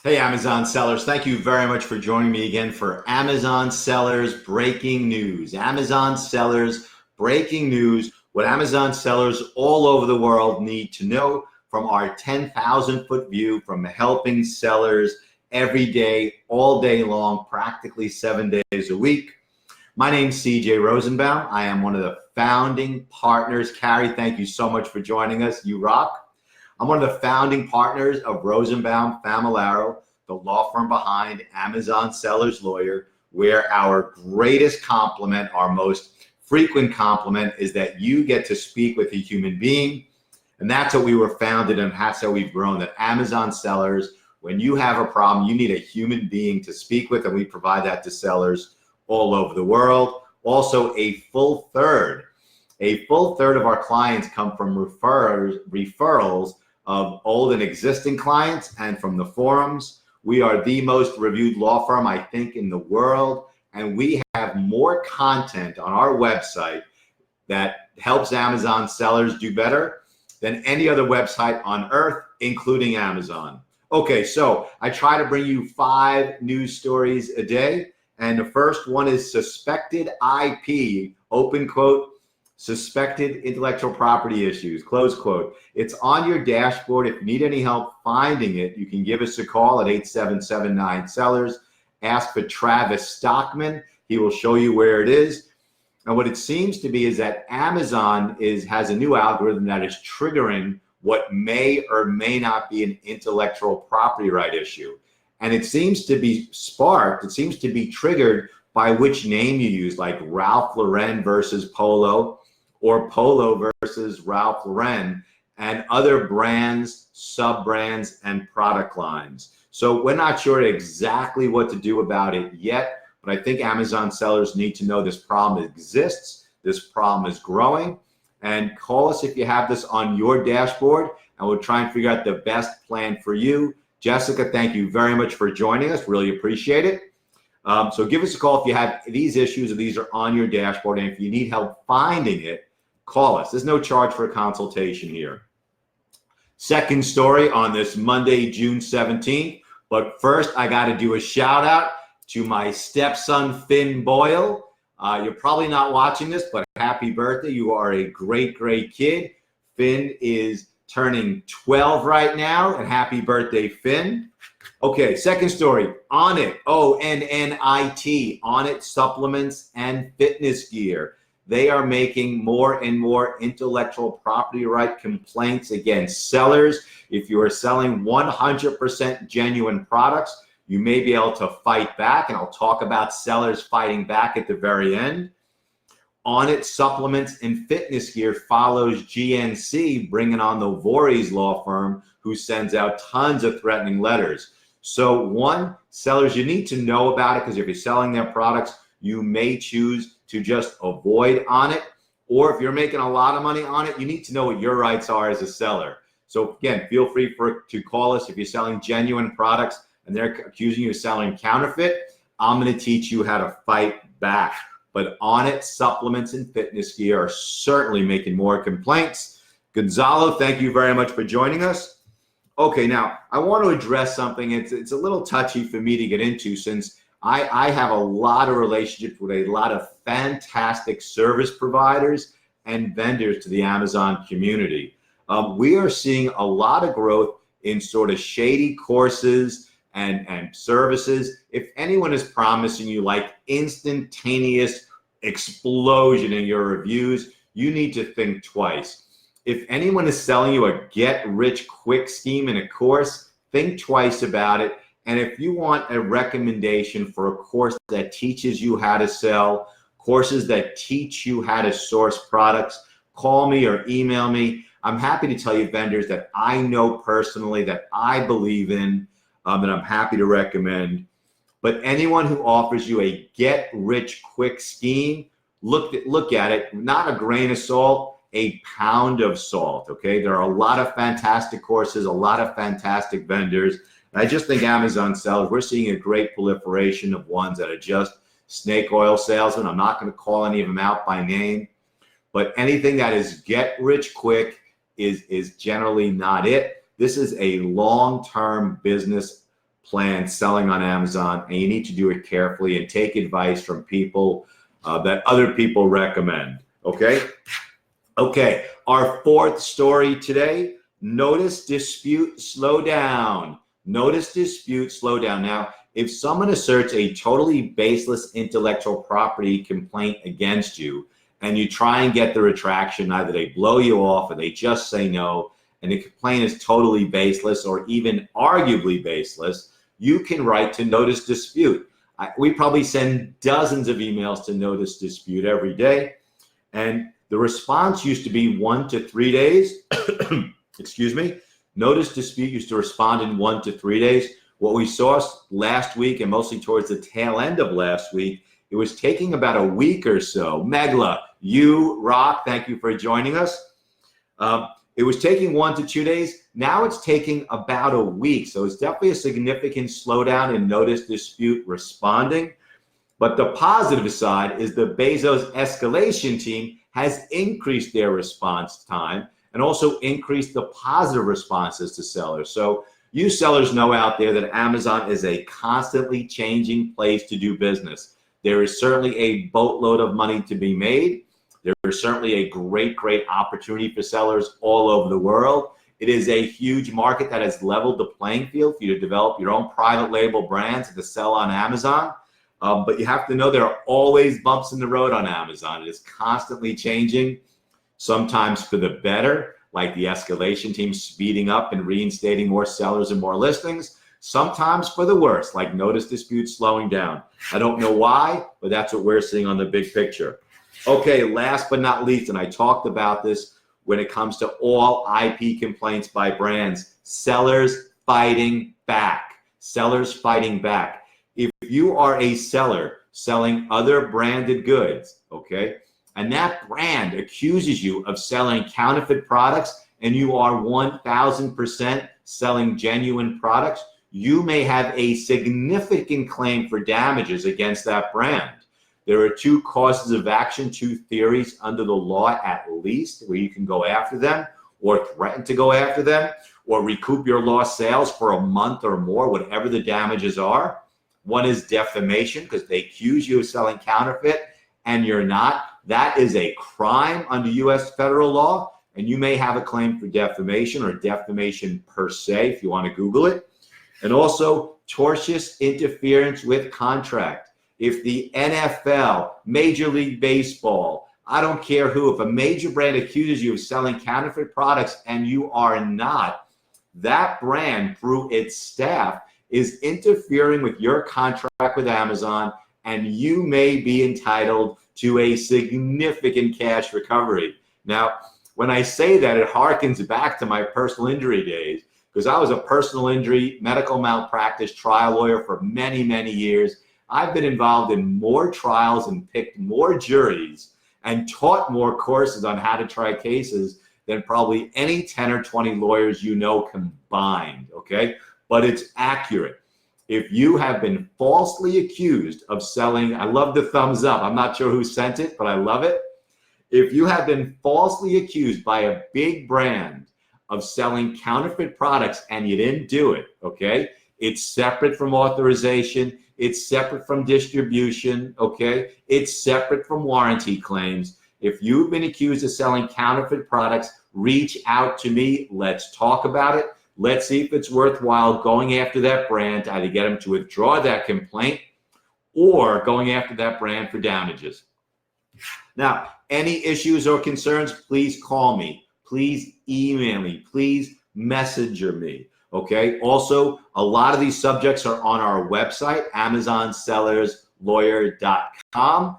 Hey, Amazon sellers. Thank you very much for joining me again for Amazon sellers breaking news. Amazon sellers breaking news, what Amazon sellers all over the world need to know from our 10,000 foot view from helping sellers every day, all day long, practically 7 days a week. My name's CJ Rosenbaum. I am one of the founding partners. Carrie, thank you so much for joining us. You rock. I'm one of the founding partners of Rosenbaum Familaro, the law firm behind Amazon Sellers Lawyer, where our greatest compliment, our most frequent compliment, is that you get to speak with a human being. And that's what we were founded, and that's how we've grown. That Amazon sellers, when you have a problem, you need a human being to speak with, and we provide that to sellers all over the world. Also, a full third of our clients come from referrals of old and existing clients and from the forums. We are the most reviewed law firm, I think, in the world, and we have more content on our website that helps Amazon sellers do better than any other website on earth, including Amazon. Okay, so I try to bring you 5 news stories a day, and the first one is suspected IP, open quote, suspected intellectual property issues, close quote. It's on your dashboard. If you need any help finding it, you can give us a call at 8779-SELLERS. Ask for Travis Stockman. He will show you where it is. And what it seems to be is that Amazon has a new algorithm that is triggering what may or may not be an intellectual property right issue. And it seems to be sparked, it seems to be triggered by which name you use, like Ralph Lauren versus Polo, or Polo versus Ralph Lauren, and other brands, sub-brands, and product lines. So we're not sure exactly what to do about it yet, but I think Amazon sellers need to know this problem exists, this problem is growing, and call us if you have this on your dashboard, and we'll try and figure out the best plan for you. Jessica, thank you very much for joining us. Really appreciate it. So give us a call if you have these issues or these are on your dashboard, and if you need help finding it, call us. There's no charge for a consultation here. Second story on this Monday, June 17th. But first, I got to do a shout out to my stepson, Finn Boyle. You're probably not watching this, but happy birthday. You are a great, great kid. Finn is turning 12 right now, and happy birthday, Finn. Okay, second story, Onnit, Onnit, Onnit supplements and fitness gear. They are making more and more intellectual property right complaints against sellers. If you are selling 100% genuine products, you may be able to fight back, and I'll talk about sellers fighting back at the very end. Onnit supplements and fitness gear follows GNC, bringing on the Voorhees law firm, who sends out tons of threatening letters. So one, sellers, you need to know about it, because if you're selling their products, you may choose to just avoid Onnit. Or if you're making a lot of money on it, you need to know what your rights are as a seller. So again, feel free to call us if you're selling genuine products and they're accusing you of selling counterfeit. I'm going to teach you how to fight back. But Onnit supplements and fitness gear are certainly making more complaints. Gonzalo, thank you very much for joining us. Okay, now I want to address something. It's a little touchy for me to get into, since I have a lot of relationships with a lot of fantastic service providers and vendors to the Amazon community. We are seeing a lot of growth in sort of shady courses and services. If anyone is promising you like instantaneous explosion in your reviews, you need to think twice. If anyone is selling you a get-rich-quick scheme in a course, think twice about it. And if you want a recommendation for a course that teaches you how to sell, courses that teach you how to source products, call me or email me. I'm happy to tell you vendors that I know personally, that I believe in, that I'm happy to recommend. But anyone who offers you a get-rich-quick scheme, look at it, not a grain of salt, a pound of salt, okay? There are a lot of fantastic courses, a lot of fantastic vendors. And I just think Amazon sellers, we're seeing a great proliferation of ones that are just snake oil salesmen. I'm not going to call any of them out by name, but anything that is get rich quick is generally not it. This is a long-term business plan selling on Amazon, and you need to do it carefully and take advice from people that other people recommend. Okay? Okay, our fourth story today, notice dispute slowdown. Notice dispute slowdown. Now, if someone asserts a totally baseless intellectual property complaint against you and you try and get the retraction, either they blow you off or they just say no, and the complaint is totally baseless or even arguably baseless, you can write to notice dispute. We probably send dozens of emails to notice dispute every day, and the response used to be 1 to 3 days. Excuse me. Notice dispute used to respond in 1 to 3 days. What we saw last week, and mostly towards the tail end of last week, it was taking about a week or so. Megla, you rock. Thank you for joining us. It was taking 1 to 2 days. Now it's taking about a week. So it's definitely a significant slowdown in notice dispute responding. But the positive side is the Bezos escalation team has increased their response time and also increased the positive responses to sellers. So you sellers know out there that Amazon is a constantly changing place to do business. There is certainly a boatload of money to be made. There is certainly a great opportunity for sellers all over the world. It is a huge market that has leveled the playing field for you to develop your own private label brands and to sell on Amazon. But you have to know there are always bumps in the road on Amazon. It is constantly changing, sometimes for the better, like the escalation team speeding up and reinstating more sellers and more listings. Sometimes for the worse, like notice disputes slowing down. I don't know why, but that's what we're seeing on the big picture. Okay, last but not least, and I talked about this when it comes to all IP complaints by brands, sellers fighting back. Sellers fighting back. If you are a seller selling other branded goods, okay, and that brand accuses you of selling counterfeit products and you are 1000% selling genuine products, you may have a significant claim for damages against that brand. There are 2 causes of action, 2 theories under the law at least, where you can go after them or threaten to go after them or recoup your lost sales for a month or more, whatever the damages are. One is defamation, because they accuse you of selling counterfeit and you're not. That is a crime under U.S. federal law, and you may have a claim for defamation or defamation per se, if you want to Google it. And also tortious interference with contract. If the NFL, Major League Baseball, I don't care who, if a major brand accuses you of selling counterfeit products and you are not, that brand, through its staff, is interfering with your contract with Amazon, and you may be entitled to a significant cash recovery. Now, when I say that, it harkens back to my personal injury days, because I was a personal injury medical malpractice trial lawyer for many, many years. I've been involved in more trials and picked more juries and taught more courses on how to try cases than probably any 10 or 20 lawyers you know combined, okay? But it's accurate. If you have been falsely accused of selling, I love the thumbs up. I'm not sure who sent it, but I love it. If you have been falsely accused by a big brand of selling counterfeit products and you didn't do it, okay? It's separate from authorization. It's separate from distribution, okay? It's separate from warranty claims. If you've been accused of selling counterfeit products, reach out to me. Let's talk about it. Let's see if it's worthwhile going after that brand to either get them to withdraw that complaint or going after that brand for damages. Now, any issues or concerns, please call me. Please email me. Please messenger me. Okay. Also, a lot of these subjects are on our website, AmazonSellersLawyer.com.